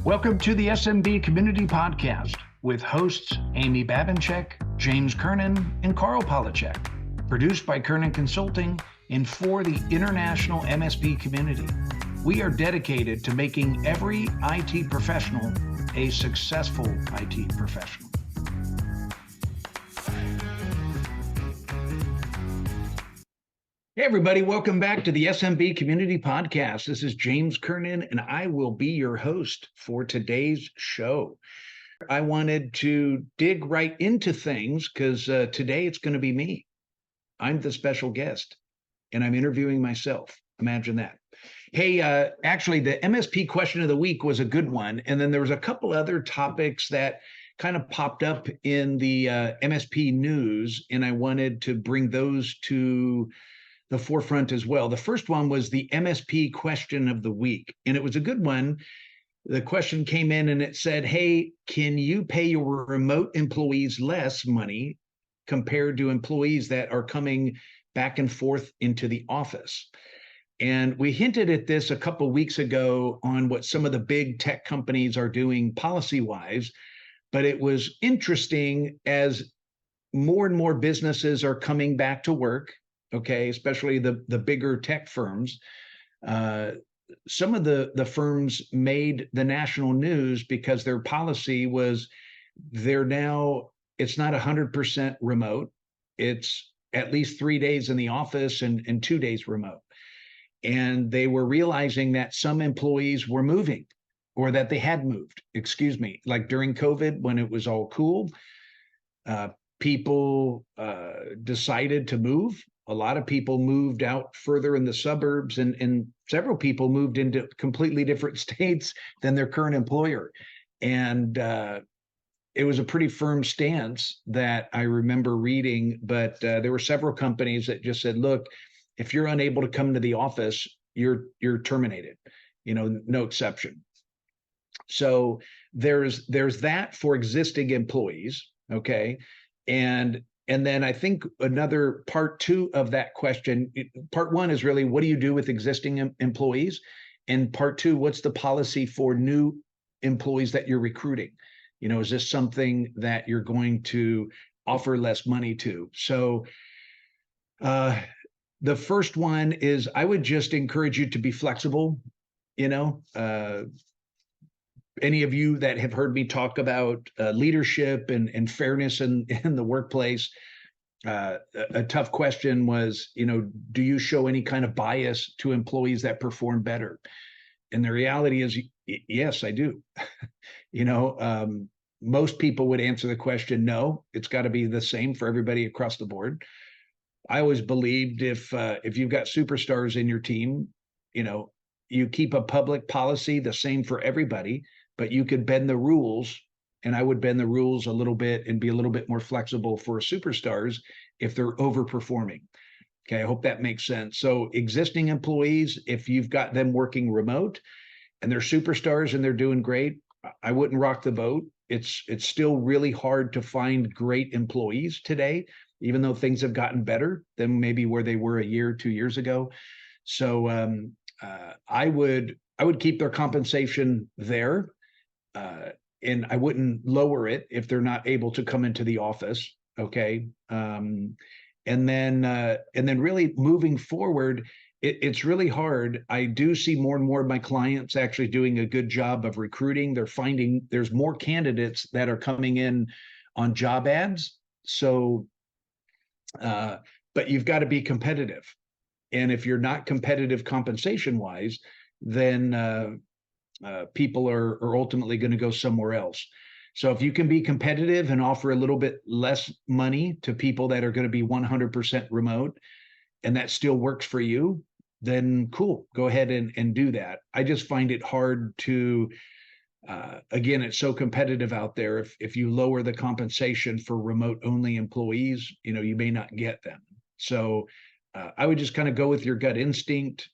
Welcome to the SMB Community Podcast with hosts Amy Babinchek, James Kernan, and Carl Polachek. Produced by Kernan Consulting and for the international MSP community. We are dedicated to making every IT professional a successful IT professional. Hey, everybody. Welcome back to the SMB Community Podcast. This is James Kernan, and I will be your host for today's show. I wanted to dig right into things because today it's going to be me. I'm the special guest, and I'm interviewing myself. Imagine that. Hey, actually, the MSP question of the week was a good one. And then there was a couple other topics that kind of popped up in the MSP news, and I wanted to bring those to the forefront as well. The first one was the MSP question of the week, and it was a good one. The question came in and it said, hey, can you pay your remote employees less money compared to employees that are coming back and forth into the office? And we hinted at this a couple of weeks ago on what some of the big tech companies are doing policy-wise, but it was interesting as more and more businesses are coming back to work, okay, especially the bigger tech firms. Some of the firms made the national news because their policy was it's not 100% remote. It's at least 3 days in the office and 2 days remote. And they were realizing that some employees were moving or that they had moved, like during COVID when it was all cool, people decided to move. A lot of people moved out further in the suburbs and several people moved into completely different states than their current employer. And it was a pretty firm stance that I remember reading, but there were several companies that just said, look, if you're unable to come to the office, you're terminated, no exception. So there's that for existing employees, okay? And then I think another part two of that question, part one is really, what do you do with existing employees? And part two, what's the policy for new employees that you're recruiting? Is this something that you're going to offer less money to? So the first one is I would just encourage you to be flexible. Any of you that have heard me talk about leadership and fairness in the workplace, a tough question was, do you show any kind of bias to employees that perform better? And the reality is, yes, I do. Most people would answer the question, no, it's got to be the same for everybody across the board. I always believed if you've got superstars in your team, you keep a public policy the same for everybody, but you could bend the rules, and I would bend the rules a little bit and be a little bit more flexible for superstars if they're overperforming. Okay, I hope that makes sense. So existing employees, if you've got them working remote and they're superstars and they're doing great, I wouldn't rock the boat. It's still really hard to find great employees today, even though things have gotten better than maybe where they were a year, 2 years ago. So I would keep their compensation there. And I wouldn't lower it if they're not able to come into the office. Okay. And then really moving forward, it's really hard. I do see more and more of my clients actually doing a good job of recruiting. They're finding there's more candidates that are coming in on job ads. So, but you've got to be competitive. And if you're not competitive compensation wise, then people are ultimately going to go somewhere else. So if you can be competitive and offer a little bit less money to people that are going to be 100% remote, and that still works for you, then cool, go ahead and do that. I just find it hard to, again, it's so competitive out there. If you lower the compensation for remote only employees, you may not get them. So I would just kind of go with your gut instinct,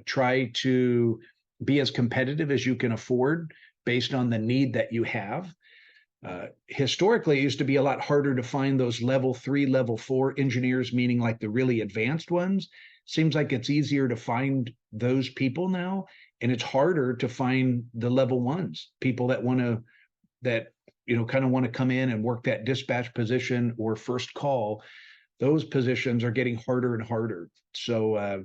try to be as competitive as you can afford based on the need that you have. Historically, it used to be a lot harder to find those level 3, level 4 engineers, meaning like the really advanced ones. Seems like it's easier to find those people now. And it's harder to find the level ones, people that want to, that, kind of want to come in and work that dispatch position or first call. Those positions are getting harder and harder. So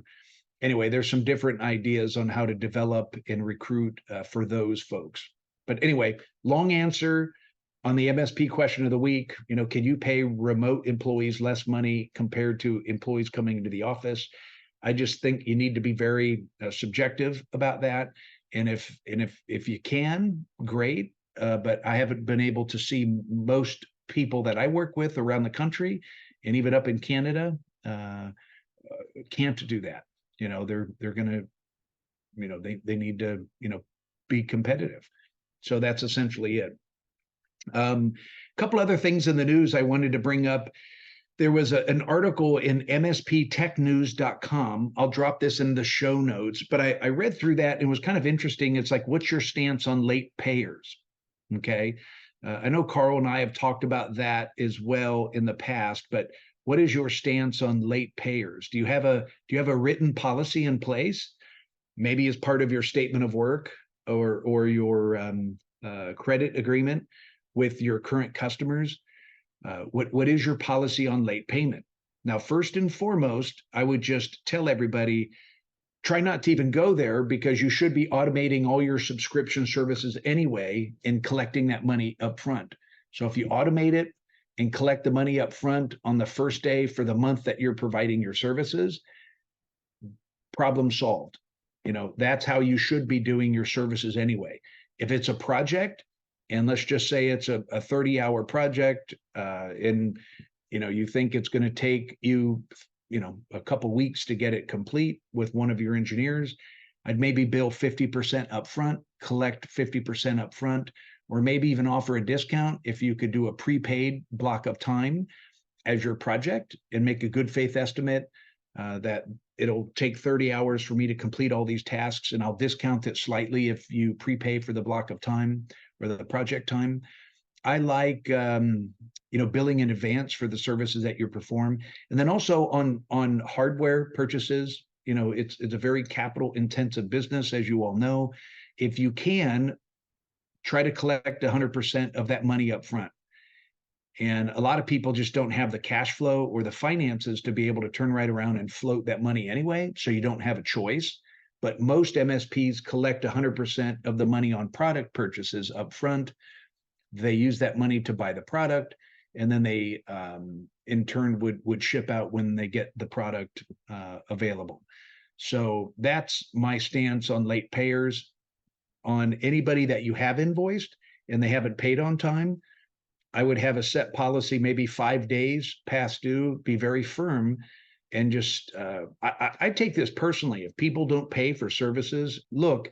anyway, there's some different ideas on how to develop and recruit for those folks. But anyway, long answer on the MSP question of the week. Can you pay remote employees less money compared to employees coming into the office? I just think you need to be very subjective about that. And if you can, great. But I haven't been able to see most people that I work with around the country and even up in Canada can't do that. They're gonna, they need to, be competitive. So that's essentially it. A couple other things in the news I wanted to bring up. There was an article in MSPTechNews.com. I'll drop this in the show notes, but I read through that and it was kind of interesting. It's like, what's your stance on late payers? Okay. I know Carl and I have talked about that as well in the past, but what is your stance on late payers? Do you have a written policy in place, maybe as part of your statement of work or your credit agreement with your current customers? What is your policy on late payment? Now, first and foremost, I would just tell everybody, try not to even go there, because you should be automating all your subscription services anyway and collecting that money up front. So if you automate it and collect the money up front on the first day for the month that you're providing your services, problem solved. That's how you should be doing your services anyway. If it's a project, and let's just say it's a 30-hour project, and you think it's going to take you a couple weeks to get it complete with one of your engineers, I'd maybe bill 50% upfront, collect 50% upfront, or maybe even offer a discount if you could do a prepaid block of time as your project and make a good faith estimate that it'll take 30 hours for me to complete all these tasks, and I'll discount it slightly if you prepay for the block of time or the project time. I like billing in advance for the services that you perform. And then also on hardware purchases, it's a very capital intensive business, as you all know. If you can, try to collect 100% of that money up front. And a lot of people just don't have the cash flow or the finances to be able to turn right around and float that money anyway, so you don't have a choice. But most MSPs collect 100% of the money on product purchases up front. They use that money to buy the product, and then they in turn would ship out when they get the product available. So that's my stance on late payers. On anybody that you have invoiced and they haven't paid on time, I would have a set policy, maybe 5 days past due, be very firm. And just I take this personally. If people don't pay for services, look,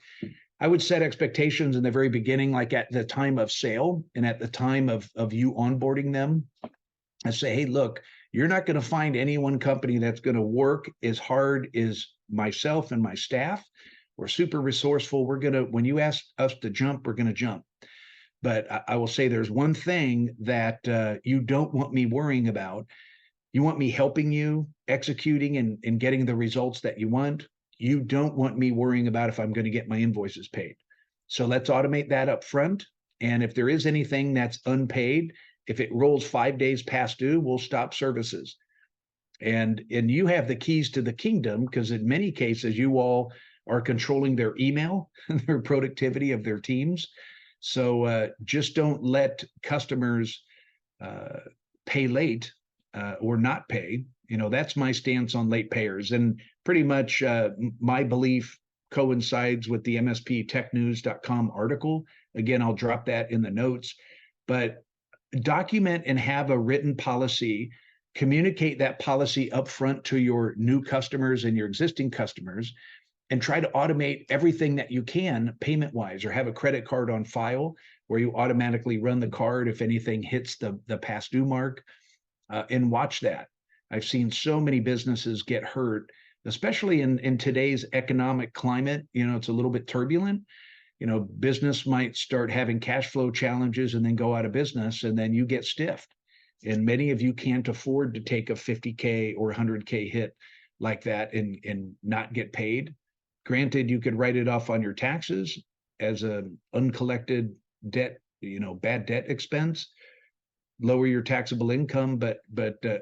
I would set expectations in the very beginning, like at the time of sale and at the time of you onboarding them. I say, hey, look, you're not going to find any one company that's going to work as hard as myself and my staff. We're super resourceful. When you ask us to jump, we're going to jump. But I will say there's one thing that you don't want me worrying about. You want me helping you, executing and getting the results that you want. You don't want me worrying about if I'm going to get my invoices paid. So let's automate that up front. And if there is anything that's unpaid, if it rolls 5 days past due, we'll stop services. And you have the keys to the kingdom, because in many cases, you all are controlling their email and their productivity of their teams. So just don't let customers pay late or not pay. That's my stance on late payers. And pretty much my belief coincides with the MSPTechNews.com article. Again, I'll drop that in the notes. But document and have a written policy. Communicate that policy upfront to your new customers and your existing customers, and try to automate everything that you can payment-wise, or have a credit card on file where you automatically run the card if anything hits the past due mark, and watch that. I've seen so many businesses get hurt, especially in today's economic climate. It's a little bit turbulent. Business might start having cash flow challenges and then go out of business, and then you get stiffed. And many of you can't afford to take a 50K or 100K hit like that and not get paid. Granted, you could write it off on your taxes as an uncollected debt, bad debt expense, lower your taxable income, but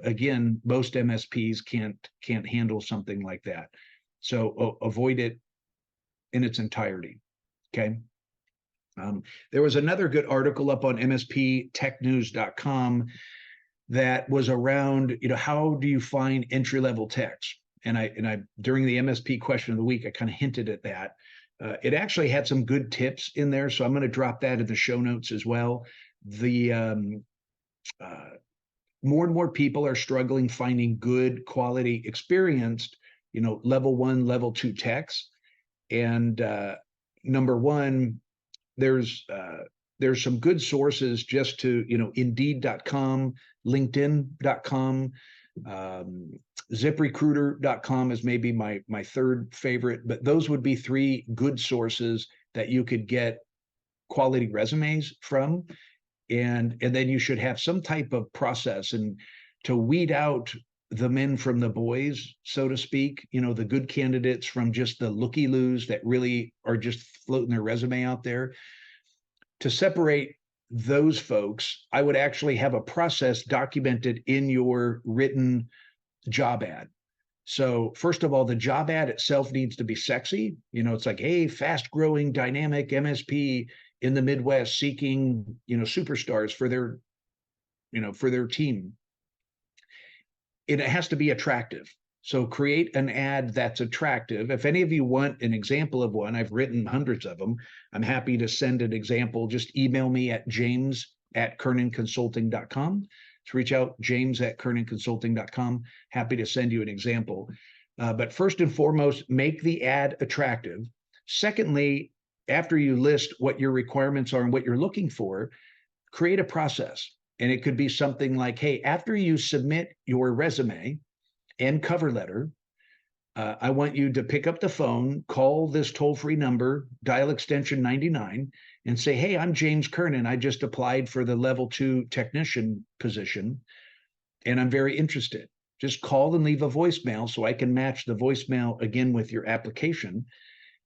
again, most MSPs can't handle something like that. So avoid it in its entirety. Okay. There was another good article up on MSPTechNews.com that was around, how do you find entry-level techs? And I during the MSP question of the week, I kind of hinted at that. It actually had some good tips in there, so I'm going to drop that in the show notes as well. The more and more people are struggling finding good quality, experienced, level 1, level 2 techs. And number one, there's some good sources just to, Indeed.com, LinkedIn.com, ZipRecruiter.com is maybe my third favorite, but those would be 3 good sources that you could get quality resumes from. And then you should have some type of process and to weed out the men from the boys, so to speak, the good candidates from just the looky-loos that really are just floating their resume out there. To separate those folks, I would actually have a process documented in your written job ad. So first of all, the job ad itself needs to be sexy. It's like, hey, fast-growing, dynamic MSP in the Midwest seeking, superstars for their team. It has to be attractive. So create an ad that's attractive. If any of you want an example of one, I've written hundreds of them. I'm happy to send an example. Just email me at james@kernanconsulting.com. To reach out, james@kernanconsulting.com. Happy to send you an example. But first and foremost, make the ad attractive. Secondly, after you list what your requirements are and what you're looking for, create a process. And it could be something like, hey, after you submit your resume and cover letter, I want you to pick up the phone, call this toll-free number, dial extension 99, and say, hey, I'm James Kernan. I just applied for the level 2 technician position, and I'm very interested. Just call and leave a voicemail so I can match the voicemail again with your application.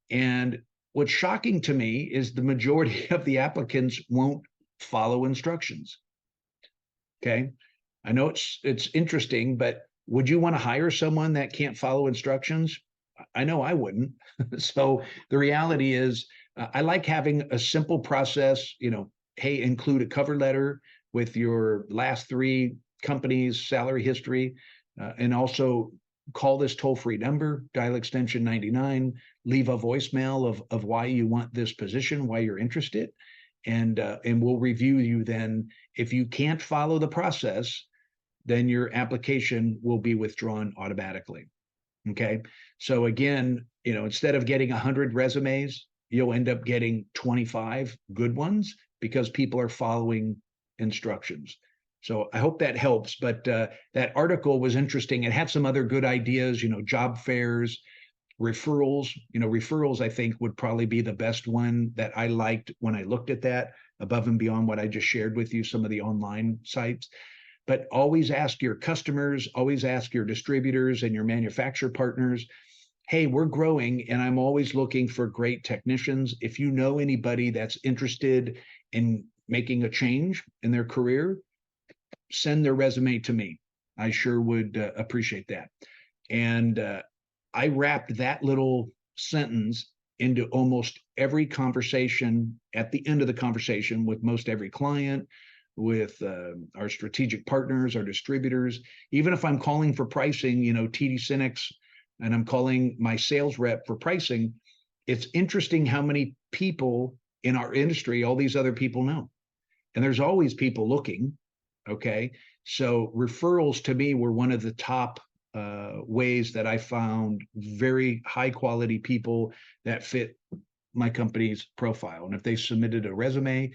And what's shocking to me is the majority of the applicants won't follow instructions. Okay. I know it's interesting, but would you want to hire someone that can't follow instructions? I know I wouldn't. So the reality is, I like having a simple process, hey, include a cover letter with your last 3 companies' salary history, and also call this toll-free number, dial extension 99, leave a voicemail of why you want this position, why you're interested, and we'll review you then. If you can't follow the process, then your application will be withdrawn automatically. Okay. So again, instead of getting 100 resumes, you'll end up getting 25 good ones because people are following instructions. So I hope that helps. But that article was interesting. It had some other good ideas, job fairs, referrals. Referrals, I think, would probably be the best one that I liked when I looked at that, above and beyond what I just shared with you, some of the online sites. But always ask your customers, always ask your distributors and your manufacturer partners, hey, we're growing and I'm always looking for great technicians. If you know anybody that's interested in making a change in their career, send their resume to me. I sure would appreciate that. And I wrapped that little sentence into almost every conversation, at the end of the conversation, with most every client, with our strategic partners, our distributors. Even if I'm calling for pricing, TD SYNNEX, and I'm calling my sales rep for pricing, it's interesting how many people in our industry all these other people know. And there's always people looking, okay? So referrals to me were one of the top ways that I found very high quality people that fit my company's profile. And if they submitted a resume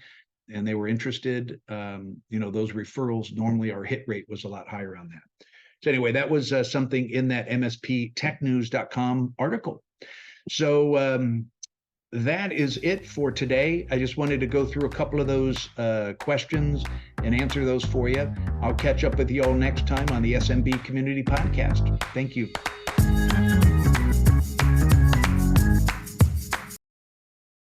and they were interested, those referrals, normally our hit rate was a lot higher on that. So anyway, that was something in that MSPTechNews.com article. So that is it for today. I just wanted to go through a couple of those questions and answer those for you. I'll catch up with you all next time on the SMB Community Podcast. Thank you.